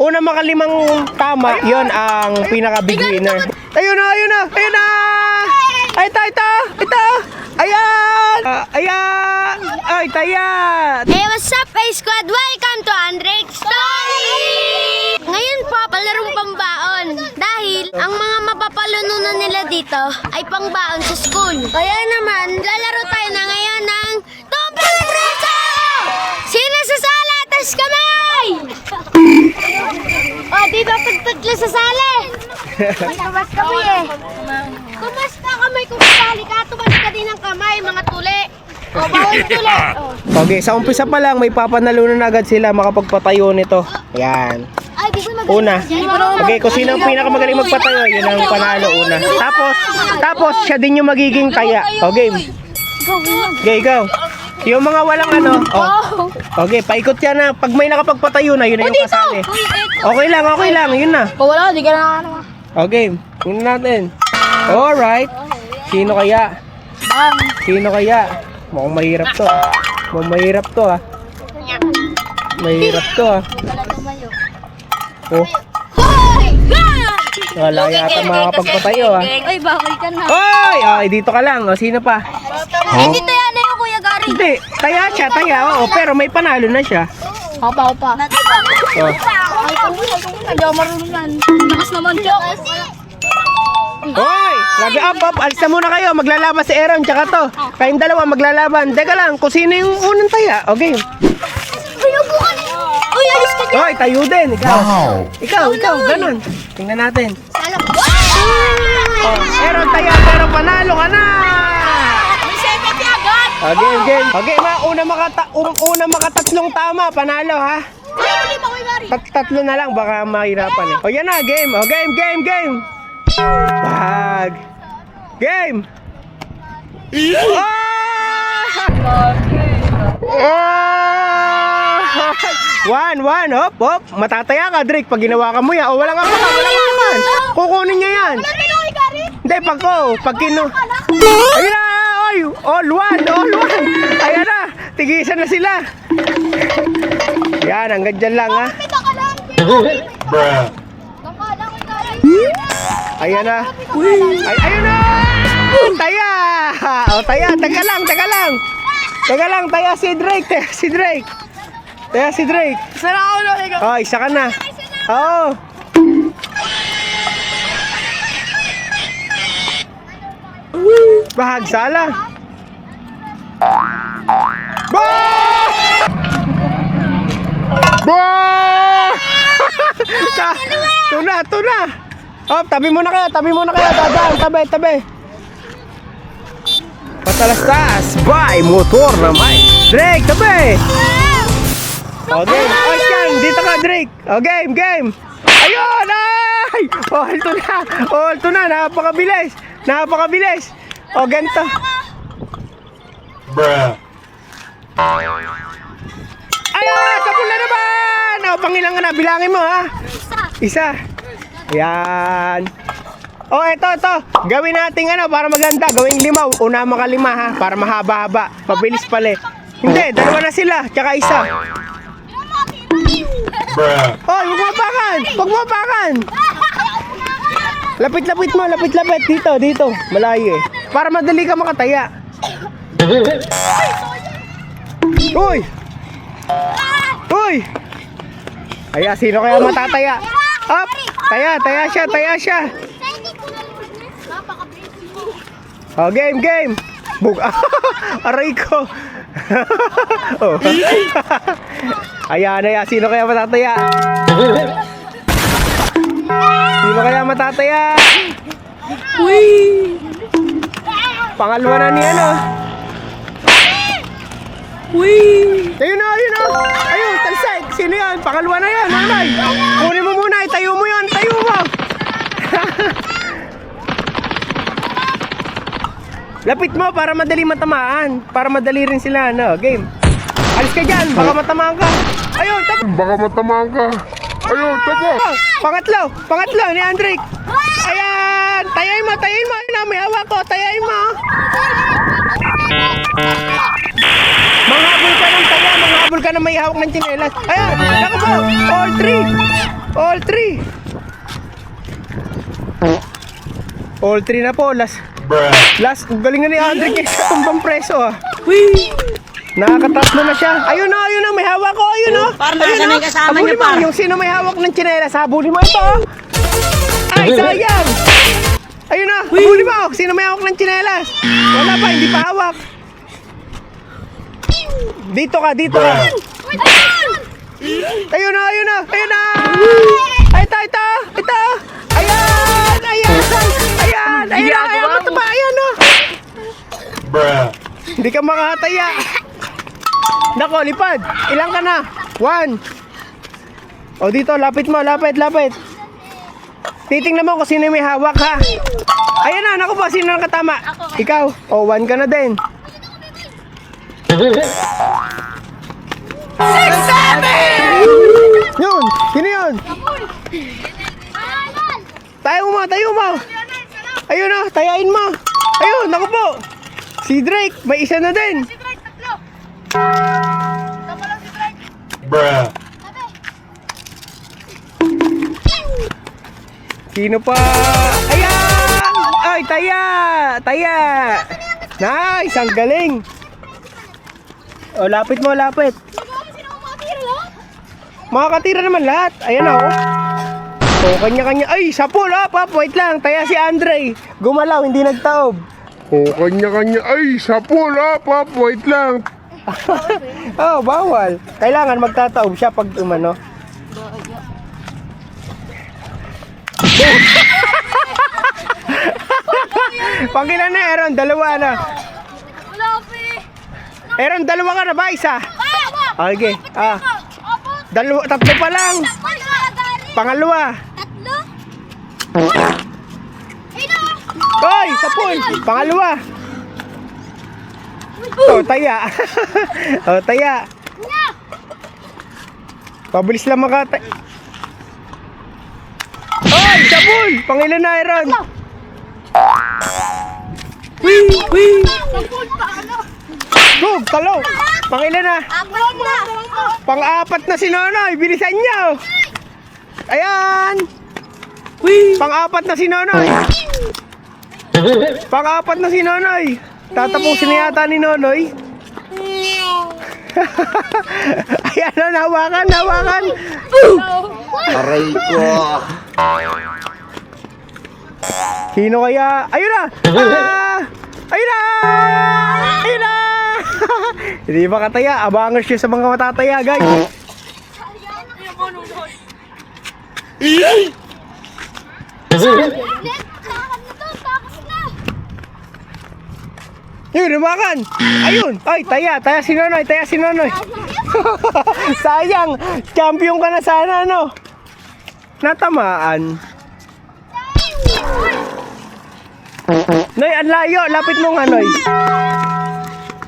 Una makalimang tama, yon ang pinaka-big winner. Ayun na, ayun na, ayun na! Ay, ito! Ayan! Ayan! Ay, taya! Hey, what's up, A-Squad? Welcome to Andrek's Story! Ngayon po, palarong pambaon. Dahil, ang mga mapapalununan nila dito ay pangbaon sa school. Kaya naman, lalaro tayo na ngayon ng Tumpang Preso! Sino sasala? Tas kamay! O, di ba tatlo sasali? Tumas kami eh. Kumusta kamay kung sasali ka? Tumas ka din ng kamay, mga tuli. O, bawal tuli. Okay, sa umpisa pa lang, may papanalunan agad sila makapagpatayo nito. Ayan. Ay, di ba magaling? Una. Okay, kung sino ang pinakamagaling magpatayo, yun ang panalo una. Tapos siya din yung magiging taya. Okay. Okay, ikaw. Yung mga walang ano. Oh. Okay, paikot yan na. Pag may nakapagpatayo na, yun na yung kasali. Okay lang. Yun na. Kung wala, di ka na ano. Okay, yun natin. Alright. Sino kaya? Mukhang mahirap to. Mahirap to. Oh, wala yata makakapagpatayo Ay, bakal ka na. Ay, dito ka lang. O, sino pa? Hindi tayo na yung Kuya Gary. Hindi, taya siya. Oo, pero may panalo na siya. Opa. Oh. Hindi ako marunong. Lakas naman siya. Hoy! Lagi up. Alis na muna kayo. Maglalaban si Aaron tsaka to. Kayong dalawa maglalaban. Teka lang, kung sino yung unang taya. Okay. Pinubukan niya. Uy, alis ka dyan. Hoy, tayo din. Ikaw, ganun. Tingnan natin. Oh, Aaron taya, pero panalo ka na! May 70 agad. Game. Okay, una makatatlong tama, panalo ha. Hindi ba Kuya Gary? Tatlo na lang, baka mahirapan eh. O yan na, game. O game. Bag. Game. One. Hop. Matataya ka, Drake. Pag ginawa ka mo yan. O, walang apakan. Kukunin niya yan. Hindi, pag kino. Ayun na, oy. All one. Ayan na. Tigisan na sila. Yan, hanggang dyan lang ha. Ayan na. Ayun na. Taya. O, taya. Teka lang. Taya si Drake. Sara ako na ikaw. Oh, isa ka na. Oo. Bahagsala. Tuna. Oh, tabi mo na kayo. Dadaan, tabi. Patalastas by motor na may. Drake, tabi. Okay. Oh, yan. Dito ka, Drake. Oh, game. Ayun! Ay! All to na. Napakabilis. Oh, ganito. Ayun! Sapul na naman! Oh, pangilang na. Bilangin mo, ha? Isa. Ayan. Oh, ito. Gawin natin para maganda. Gawin limaw. Una makalima, ha? Para mahaba-haba. Pabilis pala. Hindi, dalawa na sila. Tsaka isa. Oh, huwag mo apakan. Lapit mo. Dito. Malayo eh. Para madali ka makataya. Uy! Ay, sino kaya matataya? Up! Taya siya. Oh, game. Bug. Aray ko. Oh. Ayan. Sino kaya matataya? Uy! Pangalawa na ni ano? Uy! Ayun na! Ayun, talsay! Sino yan? Pangalawa na yan, nanay! Kunin mo muna, itayo mo yan! Lapit mo para madali matamaan. Para madali rin sila, game. Alis ka dyan, baka matamaan ka. Ayun, Pangatlo ni Andrik. Ayan, tayain mo. May hawak ko, tayain mo. Manghabol ka ng taya, may hawak ng tsinelas. Ayan, nako po. All all 3. All 3 na po. Last, galingan ni Andre kaysa tumbang preso ah. Nakakatatlo na siya. Ayun na, may hawak ko. Ayun o. Parang nasa may kasama Habulin niya, mo. par. Yung sino may hawak ng tsinelas, habulin mo ito. Ay, sayang. Ayun na, habulin mo. Sino may hawak ng tsinelas? Wala pa, hindi pa hawak. Dito ka. Ayun na. Ay, ito. Ayan. Ba't ba? Ayan o. Hindi ka makataya. Nako, lipad. Ilang ka na? 1. O dito, lapit mo. Titingnan mo kung sino may hawak ha. Ayan na, naku po, sino ang katama? Ikaw. O, 1 ka na din. 6, 7! Yun, sino yun? Tayo mo. Ayun na, tayain mo. Ayun, naku po. Si Drake, may isa na din. Sino pa? Ayan! Ay, taya! Nice, ang galing. O, lapit mo. Makakatira naman lahat. Ayan o. O, kanya-kanya. Ay, sapul ha, pap. Wait lang, taya si Andre. Gumalaw, hindi nagtaob. O, kanya-kanya. Ay, sapul ha, pap. Wait lang. Oh, bawal. Kailangan magtataob siya pag umano. Pangilan na, Aaron? 2 na. Aaron, 2 ka na ba? Isa? Okay. 3 pa lang. Pangalawa. Hoy, sapul. Pangalawa. Taya. Taya. Pabilis lang makatay. Hoy, sapul. Pangilan na, Aaron? Go, talo. Pangilan na? Pang-4 na si Nonoy. Bilisan niyo. Ayan. Pang-4 na si Nonoy. Pang-4 na si Nonoy. Tatapusin na yata ni Nonoy. Ayan na, nahawakan. Aray ko. Sino kaya? Ayun na! Ayun na! Hindi ba kataya? Abangers siya sa mga matataya, guys. Yun, lumakan! Ayun! Ay, taya si Nonoy, Sayang! Champion ka na sana, no? Natamaan. Noy, ang layo. Lapit mo nga, Noy.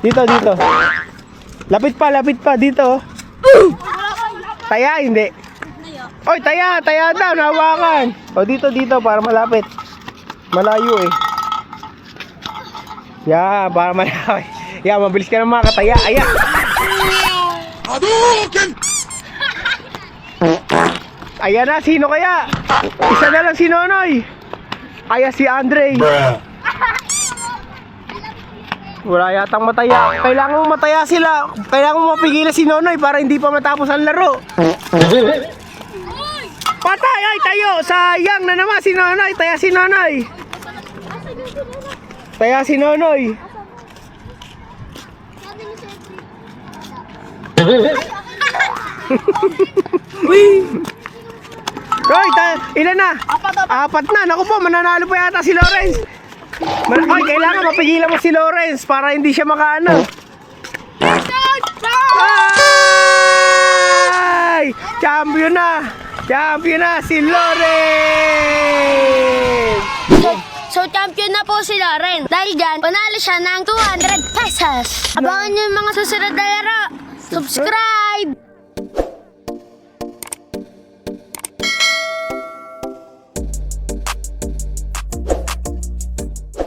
Dito. Lapit pa. Dito. Taya, hindi. Oy, taya daw. Nahawakan. O, dito. Para malapit. Malayo eh. Para malapit. Mabilis ka na makataya. Ayan. Ayan na, sino kaya? Isa na lang si Nonoy. Kaya si Andre. Wala yatang mataya. Kailangan mo mataya sila. Kailangan mo mapigilan si Nonoy para hindi pa matapos ang laro. Patay! Ay, tayo! Sayang na naman si Nonoy. Taya si Nonoy. Roy, ilan na? 4 na. Naku po, mananalo pa yata si Lawrence. Ay, kailangan mapigilan mo si Lawrence para hindi siya makaano. Ay! Champion na si Lawrence. So, champion na po si Lawrence. Dahil dyan, panalo siya ng 200 pesos. Abangan nyo yung mga susunod na laro. Subscribe!